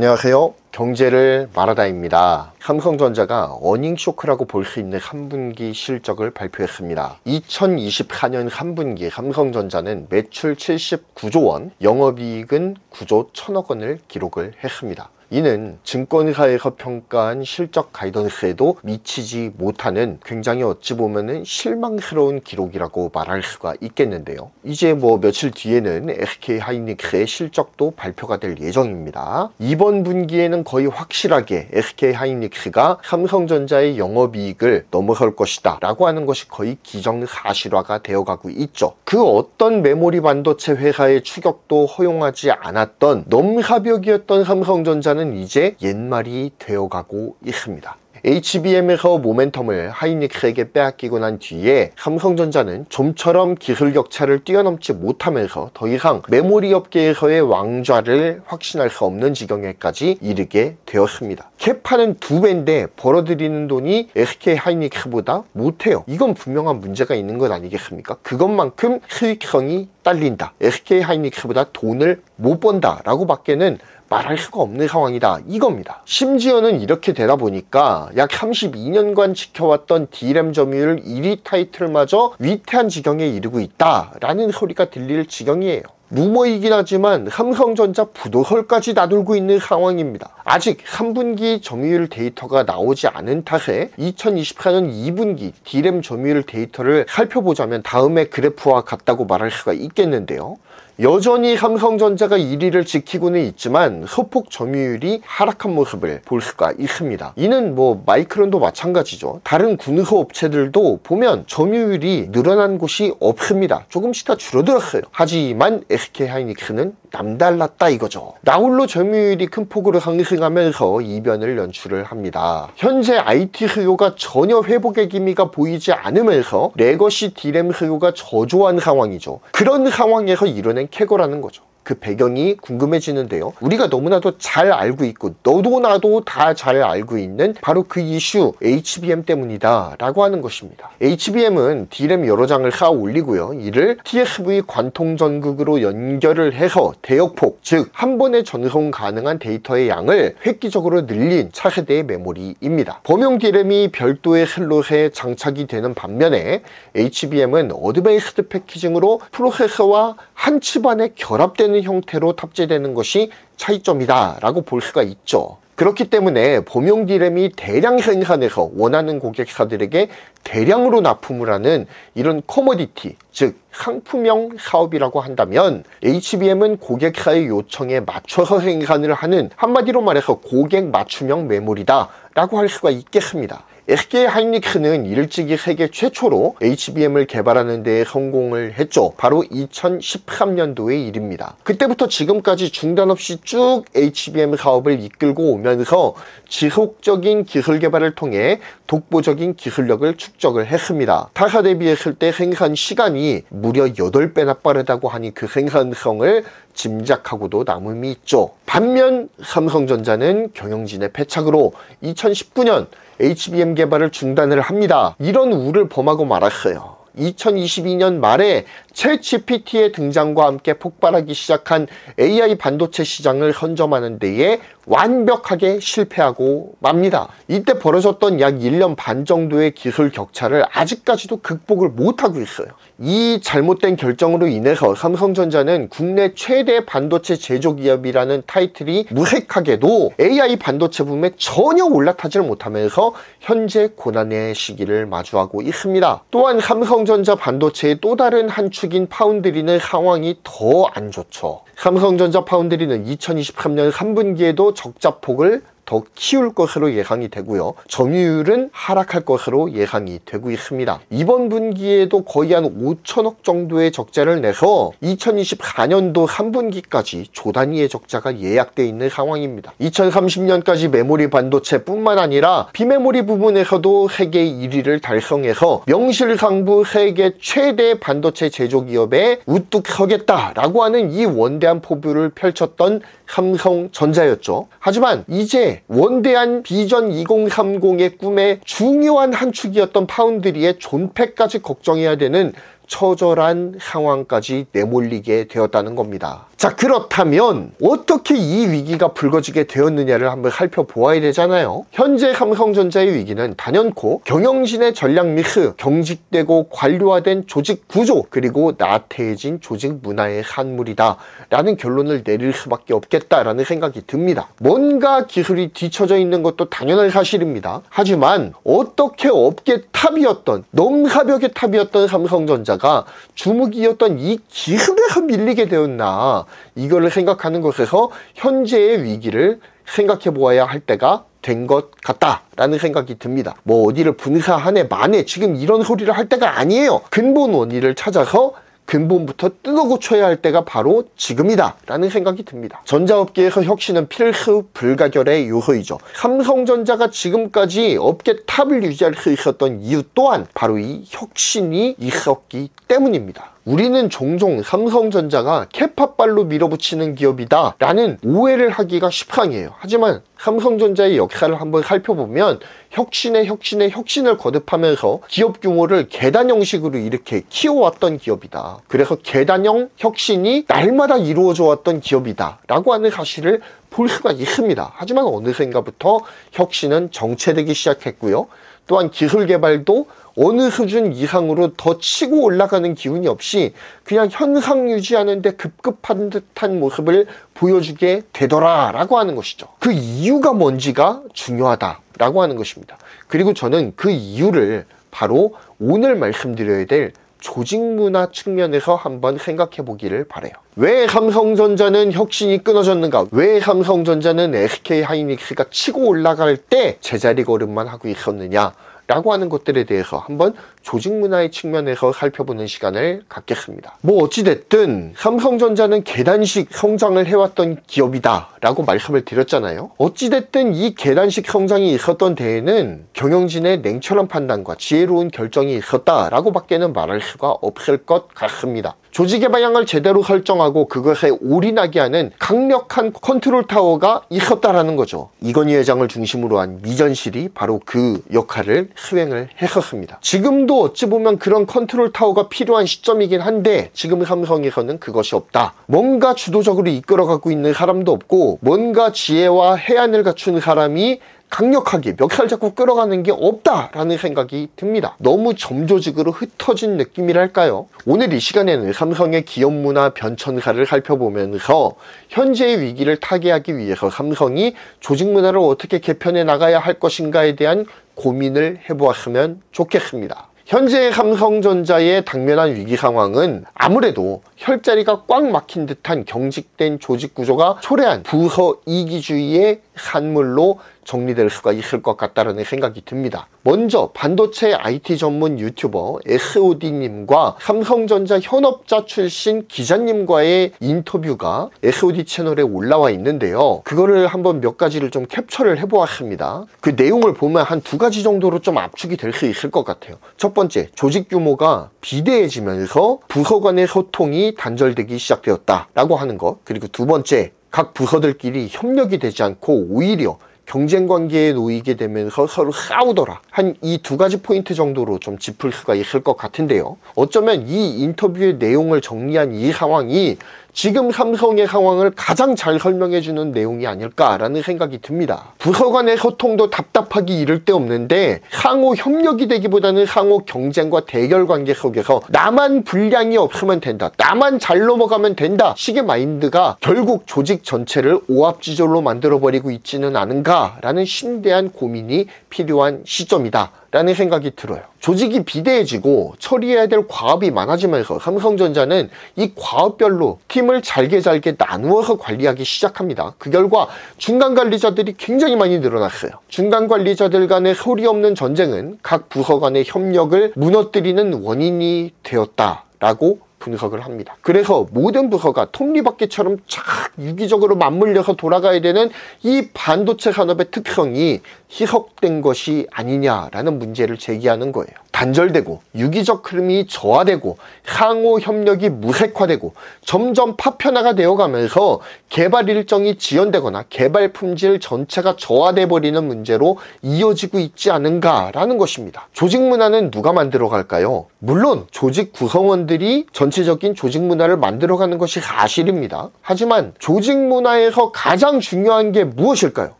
안녕하세요. 경제를 말하다입니다. 삼성전자가 어닝쇼크라고 볼 수 있는 3분기 실적을 발표했습니다. 2024년 3분기 삼성전자는 매출 79조 원, 영업이익은 9조 1천억 원을 기록을 했습니다. 이는 증권사에서 평가한 실적 가이던스에도 미치지 못하는 굉장히 어찌 보면은 실망스러운 기록이라고 말할 수가 있겠는데요. 이제 며칠 뒤에는 SK하이닉스의 실적도 발표가 될 예정입니다. 이번 분기에는 거의 확실하게 SK하이닉스가 삼성전자의 영업이익을 넘어설 것이다 라고 하는 것이 거의 기정사실화가 되어가고 있죠. 그 어떤 메모리 반도체 회사의 추격도 허용하지 않았던 넘사벽이었던 삼성전자는 이제 옛말이 되어가고 있습니다. HBM에서 모멘텀을 하이닉스에게 빼앗기고 난 뒤에 삼성전자는 좀처럼 기술 격차를 뛰어넘지 못하면서 더 이상 메모리 업계에서의 왕좌를 확신할 수 없는 지경에까지 이르게 되었습니다. 캐파는 2배인데 벌어들이는 돈이 SK하이닉스보다 못해요. 이건 분명한 문제가 있는 것 아니겠습니까? 그것만큼 수익성이 딸린다. SK하이닉스보다 돈을 못 번다 라고 밖에는 말할 수가 없는 상황이다 이겁니다. 심지어는 이렇게 되다 보니까 약 32년간 지켜왔던 D램 점유율 1위 타이틀마저 위태한 지경에 이르고 있다라는 소리가 들릴 지경이에요. 루머이긴 하지만 삼성전자 부도설까지 나돌고 있는 상황입니다. 아직 3분기 점유율 데이터가 나오지 않은 탓에 2024년 2분기 D램 점유율 데이터를 살펴보자면 다음의 그래프와 같다고 말할 수가 있겠는데요. 여전히 삼성전자가 1위를 지키고는 있지만 소폭 점유율이 하락한 모습을 볼 수가 있습니다. 이는 마이크론도 마찬가지죠. 다른 군소 업체들도 보면 점유율이 늘어난 곳이 없습니다. 조금씩 다 줄어들었어요. 하지만 SK하이닉스는 남달랐다 이거죠. 나홀로 점유율이 큰 폭으로 상승하면서 이변을 연출을 합니다. 현재 IT 수요가 전혀 회복의 기미가 보이지 않으면서 레거시 D램 수요가 저조한 상황이죠. 그런 상황에서 이뤄낸 캐거라는 거죠. 그 배경이 궁금해지는데요. 우리가 너무나도 잘 알고 있고 너도 나도 다 잘 알고 있는 바로 그 이슈 HBM 때문이다 라고 하는 것입니다. HBM은 D램 여러 장을 쌓아 올리고요. 이를 TSV 관통 전극으로 연결을 해서 대역폭, 즉 한 번에 전송 가능한 데이터의 양을 획기적으로 늘린 차세대의 메모리입니다. 범용 D램이 별도의 슬롯에 장착이 되는 반면에 HBM은 어드밴스드 패키징으로 프로세서와 한 칩안에 결합되는 형태로 탑재되는 것이 차이점이다 라고 볼 수가 있죠. 그렇기 때문에 범용 D램이 대량 생산해서 원하는 고객사들에게 대량으로 납품을 하는 이런 커머디티, 즉 상품형 사업이라고 한다면 HBM은 고객사의 요청에 맞춰서 생산을 하는, 한마디로 말해서 고객 맞춤형 메모리다 라고 할 수가 있겠습니다. SK하이닉스는 일찍이 세계 최초로 HBM을 개발하는 데 성공을 했죠. 바로 2013년도의 일입니다. 그때부터 지금까지 중단 없이 쭉 HBM 사업을 이끌고 오면서 지속적인 기술 개발을 통해 독보적인 기술력을 축적을 했습니다. 타사 대비했을 때 생산 시간이 무려 8배나 빠르다고 하니 그 생산성을 짐작하고도 남음이 있죠. 반면 삼성전자는 경영진의 패착으로 2019년 HBM 개발을 중단을 합니다. 이런 우를 범하고 말았어요. 2022년 말에 챗GPT의 등장과 함께 폭발하기 시작한 AI 반도체 시장을 선점하는 데에 완벽하게 실패하고 맙니다. 이때 벌어졌던 약 1년 반 정도의 기술 격차를 아직까지도 극복을 못하고 있어요. 이 잘못된 결정으로 인해서 삼성전자는 국내 최대 반도체 제조기업이라는 타이틀이 무색하게도 AI 반도체 붐에 전혀 올라타질 못하면서 현재 고난의 시기를 마주하고 있습니다. 또한 삼성전자 반도체의 또 다른 한 축인 파운드리는 상황이 더 안 좋죠. 삼성전자 파운드리는 2023년 3분기에도 적자폭을 더 키울 것으로 예상이 되고요. 점유율은 하락할 것으로 예상이 되고 있습니다. 이번 분기에도 거의 한 5천억 정도의 적자를 내서 2024년도 3분기까지 조단위의 적자가 예약되어 있는 상황입니다. 2030년까지 메모리 반도체뿐만 아니라 비메모리 부분에서도 세계 1위를 달성해서 명실상부 세계 최대 반도체 제조기업에 우뚝 서겠다라고 하는 이 원대한 포부를 펼쳤던 삼성전자였죠. 하지만 이제 원대한 비전 2030의 꿈의 중요한 한 축이었던 파운드리의 존폐까지 걱정해야 되는 처절한 상황까지 내몰리게 되었다는 겁니다. 자, 그렇다면 어떻게 이 위기가 불거지게 되었느냐를 한번 살펴보아야 되잖아요. 현재 삼성전자의 위기는 단연코 경영진의 전략 미스, 경직되고 관료화된 조직 구조, 그리고 나태해진 조직 문화의 산물이다 라는 결론을 내릴 수밖에 없겠다라는 생각이 듭니다. 뭔가 기술이 뒤처져 있는 것도 당연한 사실입니다. 하지만 어떻게 업계 탑이었던, 넘사벽의 탑이었던 삼성전자가 주무기였던 이 기술에서 밀리게 되었나, 이거를 생각하는 것에서 현재의 위기를 생각해 보아야 할 때가 된 것 같다라는 생각이 듭니다. 뭐 어디를 분사하네 마네 지금 이런 소리를 할 때가 아니에요. 근본 원인을 찾아서 근본부터 뜯어 고쳐야 할 때가 바로 지금이다 라는 생각이 듭니다. 전자업계에서 혁신은 필수 불가결의 요소이죠. 삼성전자가 지금까지 업계 탑을 유지할 수 있었던 이유 또한 바로 이 혁신이 있었기 때문입니다. 우리는 종종 삼성전자가 캐파발로 밀어붙이는 기업이다 라는 오해를 하기가 십상이에요. 하지만 삼성전자의 역사를 한번 살펴보면 혁신을 거듭하면서 기업 규모를 계단 형식으로 이렇게 키워왔던 기업이다. 그래서 계단형 혁신이 날마다 이루어져 왔던 기업이다 라고 하는 사실을 볼 수가 있습니다. 하지만 어느샌가부터 혁신은 정체되기 시작했고요. 또한 기술 개발도 어느 수준 이상으로 더 치고 올라가는 기운이 없이 그냥 현상 유지하는데 급급한 듯한 모습을 보여주게 되더라 라고 하는 것이죠. 그 이유가 뭔지가 중요하다 라고 하는 것입니다. 그리고 저는 그 이유를 바로 오늘 말씀드려야 될 조직문화 측면에서 한번 생각해 보기를 바라요. 왜 삼성전자는 혁신이 끊어졌는가? 왜 삼성전자는 SK하이닉스가 치고 올라갈 때 제자리 걸음만 하고 있었느냐? 라고 하는 것들에 대해서 한번 조직문화의 측면에서 살펴보는 시간을 갖겠습니다. 뭐 어찌됐든 삼성전자는 계단식 성장을 해왔던 기업이다 라고 말씀을 드렸잖아요. 어찌됐든 이 계단식 성장이 있었던 데에는 경영진의 냉철한 판단과 지혜로운 결정이 있었다라고 밖에는 말할 수가 없을 것 같습니다. 조직의 방향을 제대로 설정하고 그것에 올인하게 하는 강력한 컨트롤 타워가 있었다라는 거죠. 이건희 회장을 중심으로 한 미전실이 바로 그 역할을 수행을 했었습니다. 지금도 어찌 보면 그런 컨트롤 타워가 필요한 시점이긴 한데 지금 삼성에서는 그것이 없다. 뭔가 주도적으로 이끌어가고 있는 사람도 없고 뭔가 지혜와 해안을 갖춘 사람이 강력하게 멱살 잡고 끌어가는 게 없다라는 생각이 듭니다. 너무 점조직으로 흩어진 느낌이랄까요? 오늘 이 시간에는 삼성의 기업 문화 변천사를 살펴보면서 현재의 위기를 타개하기 위해서 삼성이 조직 문화를 어떻게 개편해 나가야 할 것인가에 대한 고민을 해보았으면 좋겠습니다. 현재 삼성전자의 당면한 위기 상황은 아무래도 혈자리가 꽉 막힌 듯한 경직된 조직 구조가 초래한 부서 이기주의의 산물로 정리될 수가 있을 것 같다는 생각이 듭니다. 먼저 반도체 IT 전문 유튜버 SOD님과 삼성전자 현업자 출신 기자님과의 인터뷰가 SOD 채널에 올라와 있는데요. 그거를 한번 몇 가지를 좀 캡처를 해보았습니다. 그 내용을 보면 한 두 가지 정도로 좀 압축이 될 수 있을 것 같아요. 첫 번째, 조직 규모가 비대해지면서 부서 간의 소통이 단절되기 시작되었다라고 하는 것. 그리고 두 번째, 각 부서들끼리 협력이 되지 않고 오히려 경쟁 관계에 놓이게 되면서 서로 싸우더라. 한 이 두 가지 포인트 정도로 좀 짚을 수가 있을 것 같은데요. 어쩌면 이 인터뷰의 내용을 정리한 이 상황이 지금 삼성의 상황을 가장 잘 설명해주는 내용이 아닐까라는 생각이 듭니다. 부서 간의 소통도 답답하기 이를 데 없는데 상호 협력이 되기보다는 상호 경쟁과 대결 관계 속에서 나만 분량이 없으면 된다, 나만 잘 넘어가면 된다 식의 마인드가 결국 조직 전체를 오합지졸로 만들어버리고 있지는 않은가라는 심대한 고민이 필요한 시점이다 라는 생각이 들어요. 조직이 비대해지고 처리해야 될 과업이 많아지면서 삼성전자는 이 과업별로 팀을 잘게 나누어서 관리하기 시작합니다. 그 결과 중간 관리자들이 굉장히 많이 늘어났어요. 중간 관리자들 간의 소리 없는 전쟁은 각 부서 간의 협력을 무너뜨리는 원인이 되었다라고 분석을 합니다. 그래서 모든 부서가 톱니바퀴처럼 착 유기적으로 맞물려서 돌아가야 되는 이 반도체 산업의 특성이 희석된 것이 아니냐라는 문제를 제기하는 거예요. 단절되고 유기적 흐름이 저하되고 상호 협력이 무색화되고 점점 파편화가 되어가면서 개발 일정이 지연되거나 개발 품질 전체가 저하돼 버리는 문제로 이어지고 있지 않은가라는 것입니다. 조직 문화는 누가 만들어갈까요? 물론 조직 구성원들이 전체적인 조직 문화를 만들어가는 것이 사실입니다. 하지만 조직 문화에서 가장 중요한 게 무엇일까요?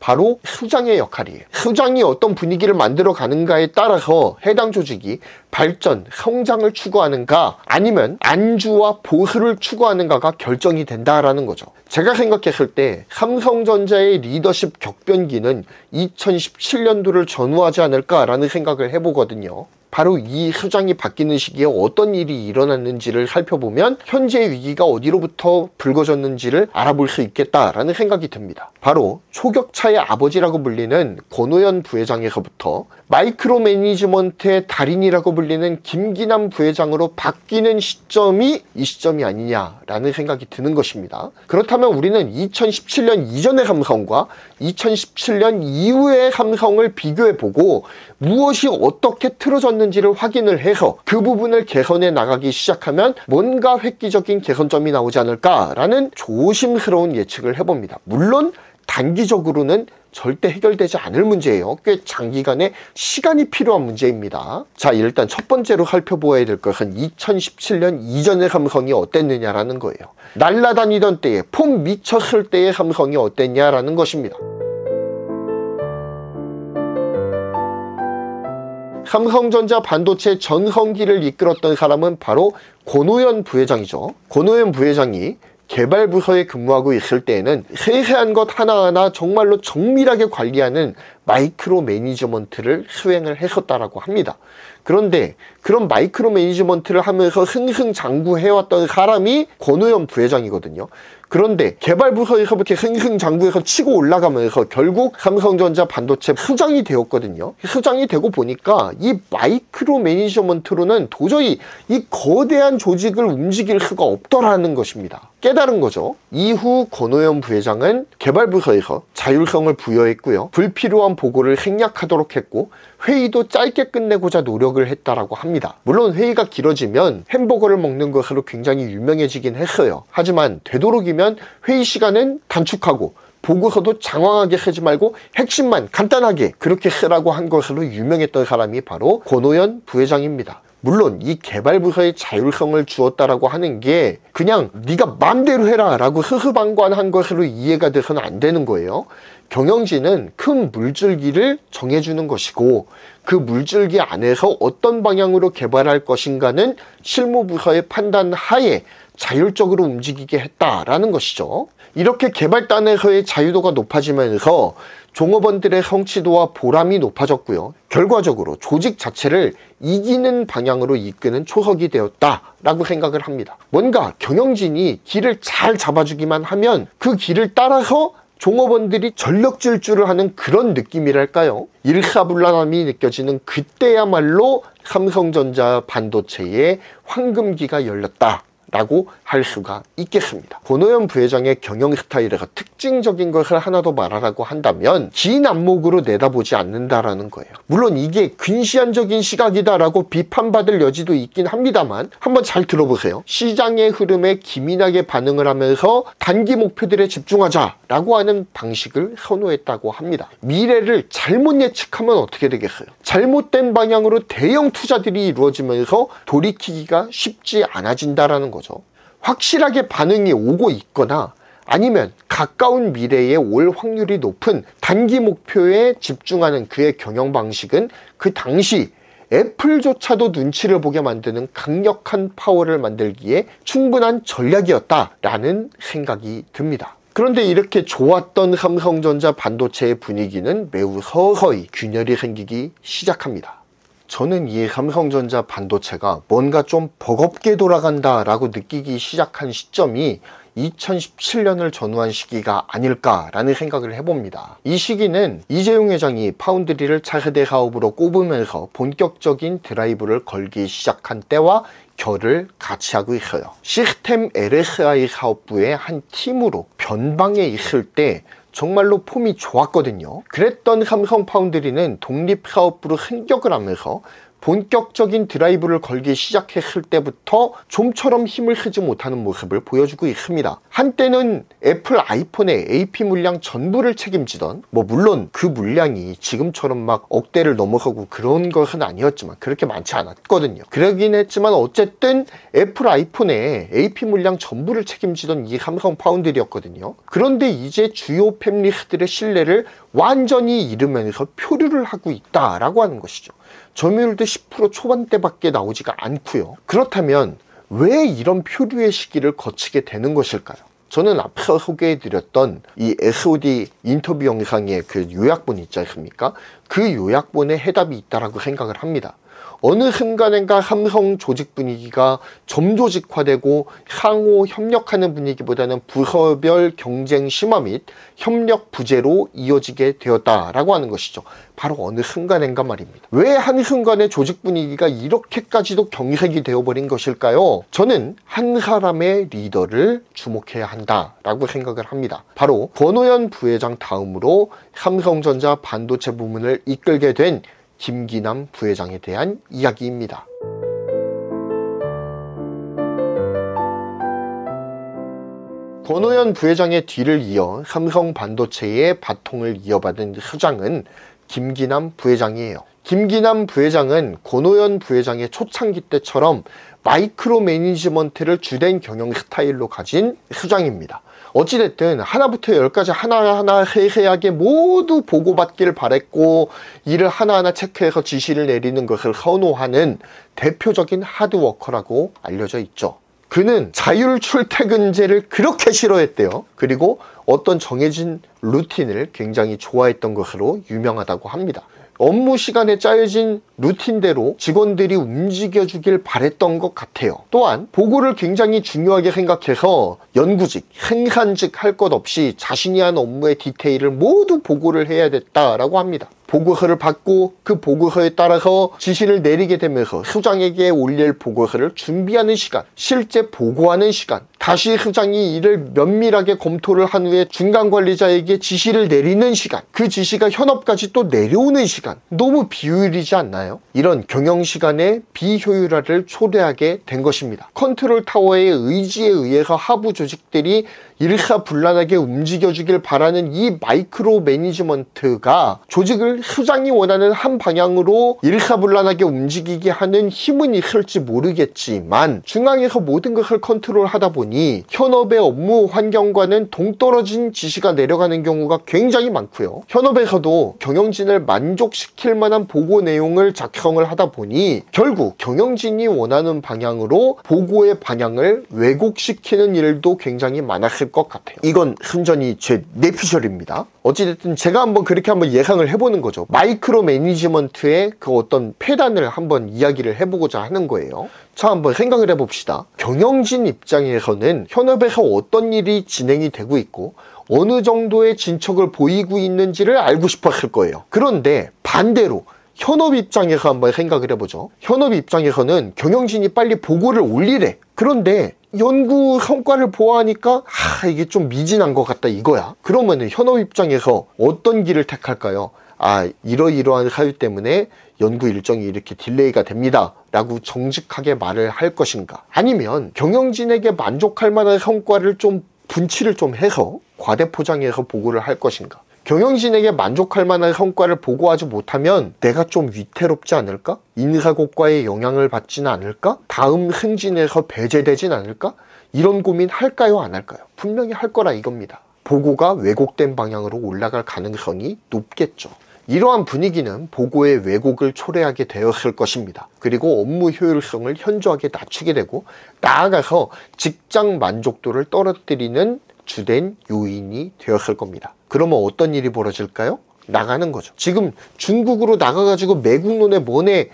바로 수장의 역할이에요. 수장이 어떤 분위기를 만들어가는가에 따라서 해당 조직이 발전, 성장을 추구하는가 아니면 안주와 보수를 추구하는가가 결정이 된다라는 거죠. 제가 생각했을 때 삼성전자의 리더십 격변기는 2017년도를 전후하지 않을까라는 생각을 해보거든요. 바로 이 수장이 바뀌는 시기에 어떤 일이 일어났는지를 살펴보면 현재의 위기가 어디로부터 불거졌는지를 알아볼 수 있겠다라는 생각이 듭니다. 바로 초격차의 아버지라고 불리는 권오현 부회장에서부터 마이크로 매니지먼트의 달인이라고 불리는 김기남 부회장으로 바뀌는 시점이 이 시점이 아니냐라는 생각이 드는 것입니다. 그렇다면 우리는 2017년 이전의 삼성과 2017년 이후의 삼성을 비교해보고 무엇이 어떻게 틀어졌는지를 확인을 해서 그 부분을 개선해 나가기 시작하면 뭔가 획기적인 개선점이 나오지 않을까라는 조심스러운 예측을 해봅니다. 물론 단기적으로는 절대 해결되지 않을 문제예요. 꽤 장기간의 시간이 필요한 문제입니다. 자, 일단 첫 번째로 살펴보아야 될 것은 2017년 이전의 삼성이 어땠느냐라는 거예요. 날아다니던 때에 폼 미쳤을 때의 삼성이 어땠냐라는 것입니다. 삼성전자 반도체 전성기를 이끌었던 사람은 바로 권오현 부회장이죠. 권오현 부회장이 개발 부서에 근무하고 있을 때에는 세세한 것 하나하나 정말로 정밀하게 관리하는 마이크로 매니지먼트를 수행을 했었다라고 합니다. 그런데 그런 마이크로 매니지먼트를 하면서 승승장구해왔던 사람이 권오현 부회장이거든요. 그런데 개발 부서에서부터 승승장구해서 치고 올라가면서 결국 삼성전자 반도체 수장이 되었거든요. 수장이 되고 보니까 이 마이크로 매니지먼트로는 도저히 이 거대한 조직을 움직일 수가 없더라는 것입니다. 깨달은 거죠. 이후 권오현 부회장은 개발 부서에서 자율성을 부여했고요. 불필요한 보고를 생략하도록 했고 회의도 짧게 끝내고자 노력을 했다라고 합니다. 물론 회의가 길어지면 햄버거를 먹는 것으로 굉장히 유명해지긴 했어요. 하지만 되도록이면 회의 시간은 단축하고 보고서도 장황하게 쓰지 말고 핵심만 간단하게 그렇게 쓰라고 한 것으로 유명했던 사람이 바로 권오현 부회장입니다. 물론 이 개발부서에 자율성을 주었다라고 하는 게 그냥 네가 마음대로 해라 라고 스스방관한 것으로 이해가 돼서는 안 되는 거예요. 경영진은 큰 물줄기를 정해주는 것이고 그 물줄기 안에서 어떤 방향으로 개발할 것인가는 실무부서의 판단 하에 자율적으로 움직이게 했다라는 것이죠. 이렇게 개발단에서의 자유도가 높아지면서 종업원들의 성취도와 보람이 높아졌고요. 결과적으로 조직 자체를 이기는 방향으로 이끄는 초석이 되었다라고 생각을 합니다. 뭔가 경영진이 길을 잘 잡아주기만 하면 그 길을 따라서 종업원들이 전력 질주를 하는 그런 느낌이랄까요? 일사불란함이 느껴지는 그때야말로 삼성전자 반도체의 황금기가 열렸다 라고 할 수가 있겠습니다. 권오현 부회장의 경영 스타일에서 특징적인 것을 하나 더 말하라고 한다면 긴 안목으로 내다보지 않는다라는 거예요. 물론 이게 근시안적인 시각이다라고 비판받을 여지도 있긴 합니다만 한번 잘 들어보세요. 시장의 흐름에 기민하게 반응을 하면서 단기 목표들에 집중하자라고 하는 방식을 선호했다고 합니다. 미래를 잘못 예측하면 어떻게 되겠어요? 잘못된 방향으로 대형 투자들이 이루어지면서 돌이키기가 쉽지 않아진다라는 거죠. 확실하게 반응이 오고 있거나 아니면 가까운 미래에 올 확률이 높은 단기 목표에 집중하는 그의 경영 방식은 그 당시 애플조차도 눈치를 보게 만드는 강력한 파워를 만들기에 충분한 전략이었다라는 생각이 듭니다. 그런데 이렇게 좋았던 삼성전자 반도체의 분위기는 매우 서서히 균열이 생기기 시작합니다. 저는 이 삼성전자 반도체가 뭔가 좀 버겁게 돌아간다 라고 느끼기 시작한 시점이 2017년을 전후한 시기가 아닐까라는 생각을 해봅니다. 이 시기는 이재용 회장이 파운드리를 차세대 사업으로 꼽으면서 본격적인 드라이브를 걸기 시작한 때와 결을 같이 하고 있어요. 시스템 LSI 사업부의 한 팀으로 변방에 있을 때 정말로 폼이 좋았거든요. 그랬던 삼성 파운드리는 독립사업부로 승격을 하면서 본격적인 드라이브를 걸기 시작했을 때부터 좀처럼 힘을 쓰지 못하는 모습을 보여주고 있습니다. 한때는 애플 아이폰의 AP 물량 전부를 책임지던, 물론 그 물량이 지금처럼 막 억대를 넘어가고 그런 것은 아니었지만, 그렇게 많지 않았거든요. 그러긴 했지만 어쨌든 애플 아이폰의 AP 물량 전부를 책임지던 이 삼성 파운드리였거든요. 그런데 이제 주요 팹리스들의 신뢰를 완전히 잃으면서 표류를 하고 있다라고 하는 것이죠. 점유율도 10% 초반대밖에 나오지가 않고요. 그렇다면 왜 이런 표류의 시기를 거치게 되는 것일까요? 저는 앞서 소개해드렸던 이 SOD 인터뷰 영상의 그 요약본 있지 않습니까? 그 요약본에 해답이 있다라고 생각을 합니다. 어느 순간인가 삼성 조직 분위기가 점조직화되고 상호 협력하는 분위기보다는 부서별 경쟁 심화 및 협력 부재로 이어지게 되었다라고 하는 것이죠. 바로 어느 순간인가 말입니다. 왜 한순간에 조직 분위기가 이렇게까지도 경색이 되어버린 것일까요? 저는 한 사람의 리더를 주목해야 한다라고 생각을 합니다. 바로 권오현 부회장 다음으로 삼성전자 반도체 부문을 이끌게 된 김기남 부회장에 대한 이야기입니다. 권오현 부회장의 뒤를 이어 삼성 반도체의 바통을 이어받은 수장은 김기남 부회장이에요. 김기남 부회장은 권오현 부회장의 초창기 때처럼 마이크로 매니지먼트를 주된 경영 스타일로 가진 수장입니다. 어찌됐든 하나부터 열까지 하나하나 세세하게 모두 보고받기를 바랬고, 일을 하나하나 체크해서 지시를 내리는 것을 선호하는 대표적인 하드워커라고 알려져 있죠. 그는 자율 출퇴근제를 그렇게 싫어했대요. 그리고 어떤 정해진 루틴을 굉장히 좋아했던 것으로 유명하다고 합니다. 업무 시간에 짜여진 루틴대로 직원들이 움직여주길 바랬던 것 같아요. 또한 보고를 굉장히 중요하게 생각해서 연구직, 생산직 할 것 없이 자신이 한 업무의 디테일을 모두 보고를 해야 됐다라고 합니다. 보고서를 받고 그 보고서에 따라서 지시를 내리게 되면서 수장에게 올릴 보고서를 준비하는 시간, 실제 보고하는 시간, 다시 수장이 이를 면밀하게 검토를 한 후에 중간관리자에게 지시를 내리는 시간, 그 지시가 현업까지 또 내려오는 시간, 너무 비효율이지 않나요? 이런 경영시간의 비효율화를 초래하게 된 것입니다. 컨트롤 타워의 의지에 의해서 하부 조직들이 일사불란하게 움직여주길 바라는 이 마이크로 매니지먼트가 조직을 수장이 원하는 한 방향으로 일사불란하게 움직이게 하는 힘은 있을지 모르겠지만, 중앙에서 모든 것을 컨트롤하다 보니 현업의 업무 환경과는 동떨어진 지시가 내려가는 경우가 굉장히 많고요. 현업에서도 경영진을 만족시킬 만한 보고 내용을 작성을 하다 보니 결국 경영진이 원하는 방향으로 보고의 방향을 왜곡시키는 일도 굉장히 많았을 것 같아요. 이건 순전히 제 내피셜입니다. 어찌됐든 제가 그렇게 예상을 해보는 거죠. 마이크로 매니지먼트의 그 어떤 폐단을 한번 이야기를 해보고자 하는 거예요. 자, 한번 생각을 해봅시다. 경영진 입장에서는 현업에서 어떤 일이 진행이 되고 있고 어느 정도의 진척을 보이고 있는지를 알고 싶었을 거예요. 그런데 반대로 현업 입장에서 한번 생각을 해보죠. 현업 입장에서는 경영진이 빨리 보고를 올리래. 그런데 연구 성과를 보아하니까 이게 좀 미진한 것 같다 이거야. 그러면은 현업 입장에서 어떤 길을 택할까요? 이러이러한 사유 때문에 연구 일정이 이렇게 딜레이가 됩니다 라고 정직하게 말을 할 것인가, 아니면 경영진에게 만족할 만한 성과를 좀 분치를 좀 해서 과대포장해서 보고를 할 것인가. 경영진에게 만족할 만한 성과를 보고하지 못하면 내가 좀 위태롭지 않을까? 인사고과의 영향을 받지는 않을까? 다음 승진에서 배제되진 않을까? 이런 고민 할까요, 안 할까요? 분명히 할 거라 이겁니다. 보고가 왜곡된 방향으로 올라갈 가능성이 높겠죠. 이러한 분위기는 보고의 왜곡을 초래하게 되었을 것입니다. 그리고 업무 효율성을 현저하게 낮추게 되고, 나아가서 직장 만족도를 떨어뜨리는 주된 요인이 되었을 겁니다. 그러면 어떤 일이 벌어질까요? 나가는 거죠. 지금 중국으로 나가가지고 매국노네 뭐네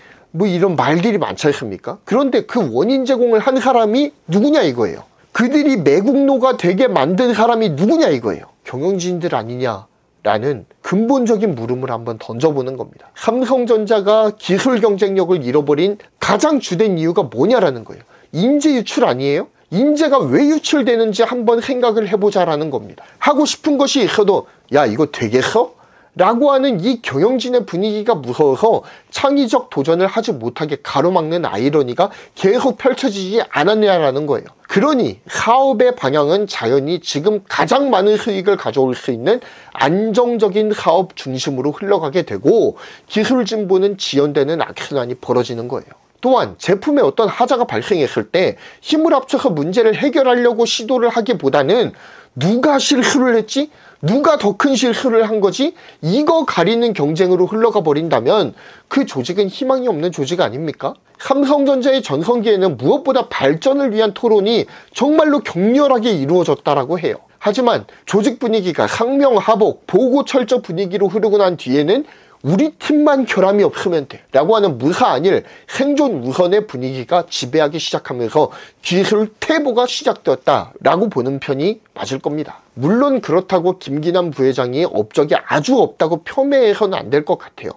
이런 말들이 많지 않습니까? 그런데 그 원인 제공을 한 사람이 누구냐 이거예요. 그들이 매국노가 되게 만든 사람이 누구냐 이거예요. 경영진들 아니냐라는 근본적인 물음을 한번 던져보는 겁니다. 삼성전자가 기술 경쟁력을 잃어버린 가장 주된 이유가 뭐냐라는 거예요. 인재 유출 아니에요? 인재가 왜 유출되는지 한번 생각을 해보자라는 겁니다. 하고 싶은 것이 있어도 야 이거 되겠어? 라고 하는 이 경영진의 분위기가 무서워서 창의적 도전을 하지 못하게 가로막는 아이러니가 계속 펼쳐지지 않았냐라는 거예요. 그러니 사업의 방향은 자연히 지금 가장 많은 수익을 가져올 수 있는 안정적인 사업 중심으로 흘러가게 되고, 기술 진보는 지연되는 악순환이 벌어지는 거예요. 또한 제품에 어떤 하자가 발생했을 때 힘을 합쳐서 문제를 해결하려고 시도를 하기보다는 누가 실수를 했지? 누가 더 큰 실수를 한 거지? 이거 가리는 경쟁으로 흘러가 버린다면 그 조직은 희망이 없는 조직 아닙니까? 삼성전자의 전성기에는 무엇보다 발전을 위한 토론이 정말로 격렬하게 이루어졌다라고 해요. 하지만 조직 분위기가 상명하복, 보고철저 분위기로 흐르고 난 뒤에는 우리 팀만 결함이 없으면 돼 라고 하는 무사안일 생존 우선의 분위기가 지배하기 시작하면서 기술 퇴보가 시작되었다 라고 보는 편이 맞을 겁니다. 물론 그렇다고 김기남 부회장이 업적이 아주 없다고 폄훼해서는 안 될 것 같아요.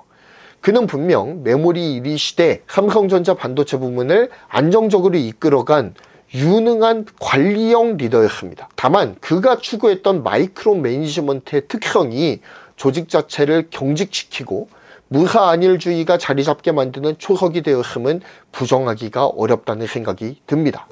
그는 분명 메모리 1위 시대 삼성전자 반도체 부문을 안정적으로 이끌어간 유능한 관리형 리더였습니다. 다만 그가 추구했던 마이크로 매니지먼트의 특성이 조직 자체를 경직시키고 무사안일주의가 자리 잡게 만드는 초석이 되었음은 부정하기가 어렵다는 생각이 듭니다.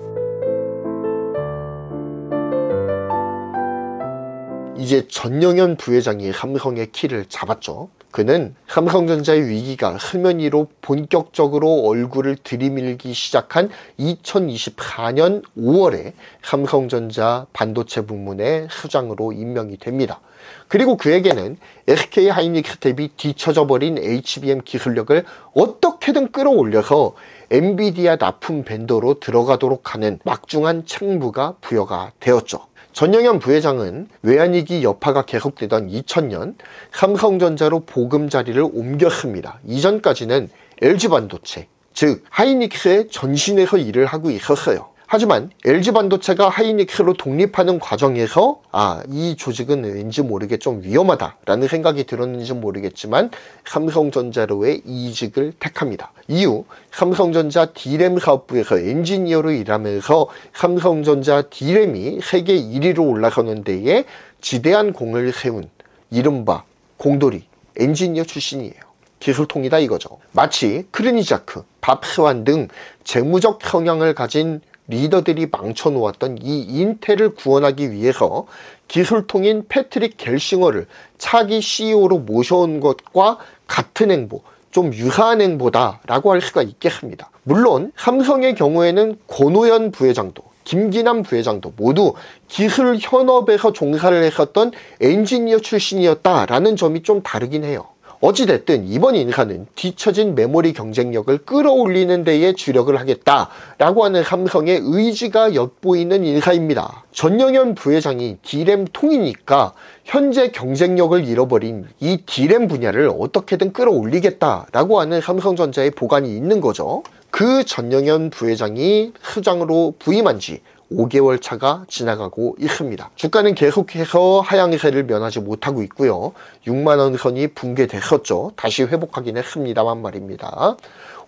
이제 전영현 부회장이 삼성의 키를 잡았죠. 그는 삼성전자의 위기가 수면 위로 본격적으로 얼굴을 들이밀기 시작한 2024년 5월에 삼성전자 반도체 부문의 수장으로 임명이 됩니다. 그리고 그에게는 SK 하이닉스 대비 뒤처져 버린 HBM 기술력을 어떻게든 끌어올려서 엔비디아 납품 벤더로 들어가도록 하는 막중한 책무가 부여가 되었죠. 전영현 부회장은 외환위기 여파가 계속되던 2000년 삼성전자로 보금자리를 옮겼습니다. 이전까지는 LG반도체, 즉 하이닉스의 전신에서 일을 하고 있었어요. 하지만 LG반도체가 하이닉스로 독립하는 과정에서 이 조직은 왠지 모르게 좀 위험하다라는 생각이 들었는지 모르겠지만 삼성전자로의 이직을 택합니다. 이후 삼성전자 D램 사업부에서 엔지니어로 일하면서 삼성전자 D램이 세계 1위로 올라서는 데에 지대한 공을 세운 이른바 공돌이 엔지니어 출신이에요. 기술통이다 이거죠. 마치 크르니자크, 밥스완 등 재무적 성향을 가진 리더들이 망쳐놓았던 이 인텔을 구원하기 위해서 기술통인 패트릭 겔싱어를 차기 CEO로 모셔온 것과 같은 행보, 좀 유사한 행보다 라고 할 수가 있겠습니다. 물론 삼성의 경우에는 권오현 부회장도 김기남 부회장도 모두 기술 현업에서 종사를 했었던 엔지니어 출신이었다라는 점이 좀 다르긴 해요. 어찌됐든 이번 인사는 뒤처진 메모리 경쟁력을 끌어올리는 데에 주력을 하겠다라고 하는 삼성의 의지가 엿보이는 인사입니다. 전영현 부회장이 D램 통이니까 현재 경쟁력을 잃어버린 이 D램 분야를 어떻게든 끌어올리겠다라고 하는 삼성전자의 보관이 있는 거죠. 그 전영현 부회장이 수장으로 부임한 지 5개월 차가 지나가고 있습니다. 주가는 계속해서 하향세를 면하지 못하고 있고요. 6만원 선이 붕괴됐었죠. 다시 회복하긴 했습니다만 말입니다.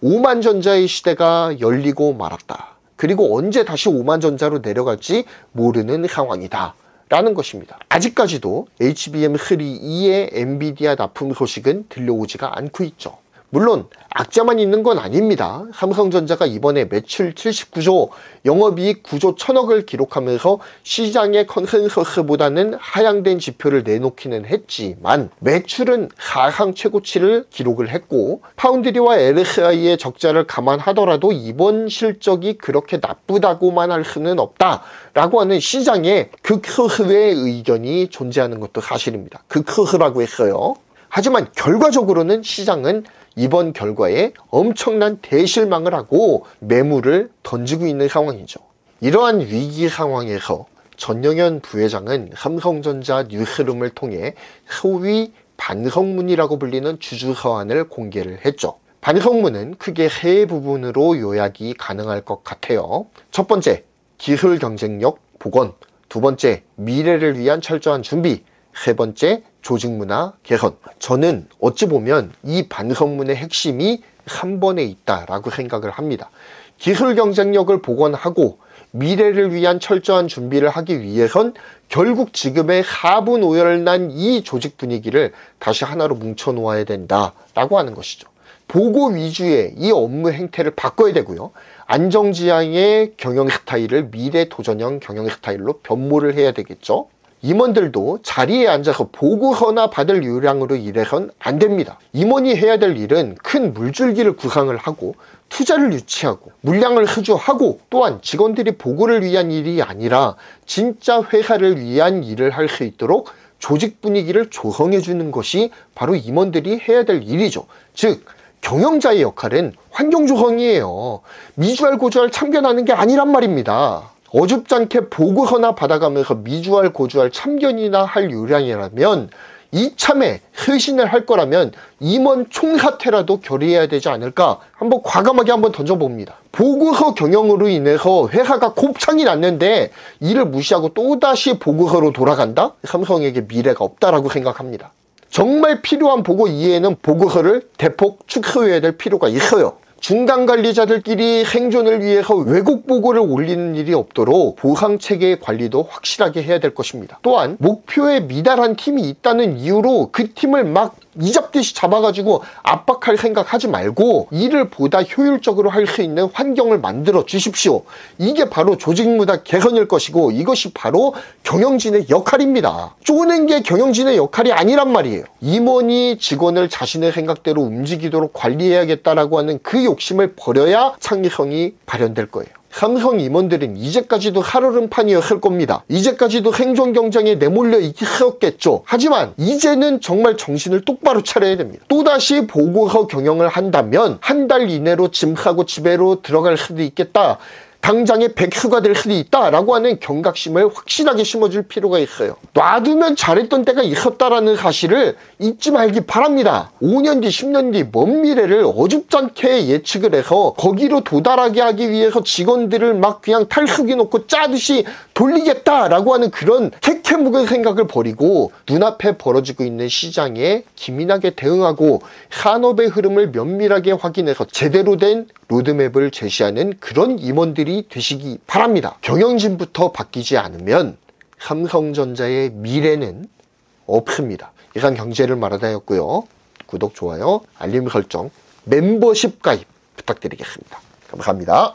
5만전자의 시대가 열리고 말았다. 그리고 언제 다시 5만전자로 내려갈지 모르는 상황이다 라는 것입니다. 아직까지도 HBM3E의 엔비디아 납품 소식은 들려오지가 않고 있죠. 물론 악재만 있는 건 아닙니다. 삼성전자가 이번에 매출 79조, 영업이익 9조 1000억을 기록하면서 시장의 컨센서스보다는 하향된 지표를 내놓기는 했지만 매출은 사상 최고치를 기록을 했고 파운드리와 LSI의 적자를 감안하더라도 이번 실적이 그렇게 나쁘다고만 할 수는 없다라고 하는 시장의 극소수의 의견이 존재하는 것도 사실입니다. 극소수라고 했어요. 하지만 결과적으로는 시장은 이번 결과에 엄청난 대실망을 하고 매물을 던지고 있는 상황이죠. 이러한 위기 상황에서 전영현 부회장은 삼성전자 뉴스룸을 통해 소위 반성문이라고 불리는 주주서한을 공개를 했죠. 반성문은 크게 세 부분으로 요약이 가능할 것 같아요. 첫 번째, 기술 경쟁력 복원. 두 번째, 미래를 위한 철저한 준비. 세 번째, 조직 문화 개선. 저는 어찌 보면 이 반성문의 핵심이 3번에 있다라고 생각을 합니다. 기술 경쟁력을 복원하고 미래를 위한 철저한 준비를 하기 위해선 결국 지금의 하분오열난 이 조직 분위기를 다시 하나로 뭉쳐 놓아야 된다라고 하는 것이죠. 보고 위주의 이 업무 행태를 바꿔야 되고요. 안정지향의 경영 스타일을 미래 도전형 경영 스타일로 변모를 해야 되겠죠. 임원들도 자리에 앉아서 보고서나 받을 요량으로 일해선 안 됩니다. 임원이 해야 될 일은 큰 물줄기를 구상을 하고 투자를 유치하고 물량을 흐주하고 또한 직원들이 보고를 위한 일이 아니라 진짜 회사를 위한 일을 할 수 있도록 조직 분위기를 조성해 주는 것이 바로 임원들이 해야 될 일이죠. 즉 경영자의 역할은 환경 조성이에요. 미주알 고주알 참견하는 게 아니란 말입니다. 어줍잖게 보고서나 받아가면서 미주알 고주알 참견이나 할 요량이라면 이참에 회신을 할 거라면 임원 총사퇴라도 결의해야 되지 않을까, 한번 과감하게 한번 던져봅니다. 보고서 경영으로 인해서 회사가 곱창이 났는데 이를 무시하고 또다시 보고서로 돌아간다? 삼성에게 미래가 없다라고 생각합니다. 정말 필요한 보고 이해에는 보고서를 대폭 축소해야 될 필요가 있어요. 중간 관리자들끼리 생존을 위해서 왜곡 보고를 올리는 일이 없도록 보상체계의 관리도 확실하게 해야 될 것입니다. 또한 목표에 미달한 팀이 있다는 이유로 그 팀을 막 이잡듯이 잡아가지고 압박할 생각하지 말고 일을 보다 효율적으로 할 수 있는 환경을 만들어 주십시오. 이게 바로 조직 문화 개선일 것이고 이것이 바로 경영진의 역할입니다. 쪼는 게 경영진의 역할이 아니란 말이에요. 임원이 직원을 자신의 생각대로 움직이도록 관리해야겠다라고 하는 그 욕심을 버려야 창의성이 발현될 거예요. 삼성 임원들은 이제까지도 살얼음판이었을 겁니다. 이제까지도 생존 경쟁에 내몰려 있었겠죠. 하지만 이제는 정말 정신을 똑바로 차려야 됩니다. 또다시 보고서 경영을 한다면 한 달 이내로 짐 싸고 집에로 들어갈 수도 있겠다, 당장에 백수가 될 수도 있다라고 하는 경각심을 확실하게 심어줄 필요가 있어요. 놔두면 잘했던 때가 있었다라는 사실을 잊지 말기 바랍니다. 5년 뒤 10년 뒤 먼 미래를 어줍잖게 예측을 해서 거기로 도달하게 하기 위해서 직원들을 막 그냥 탈수기 놓고 짜듯이 돌리겠다라고 하는 그런 캐캐묵은 생각을 버리고 눈앞에 벌어지고 있는 시장에 기민하게 대응하고 산업의 흐름을 면밀하게 확인해서 제대로 된 로드맵을 제시하는 그런 임원들이 되시기 바랍니다. 경영진부터 바뀌지 않으면 삼성전자의 미래는 없습니다. 이상 경제를 말하다였고요. 구독, 좋아요, 알림 설정, 멤버십 가입 부탁드리겠습니다. 감사합니다.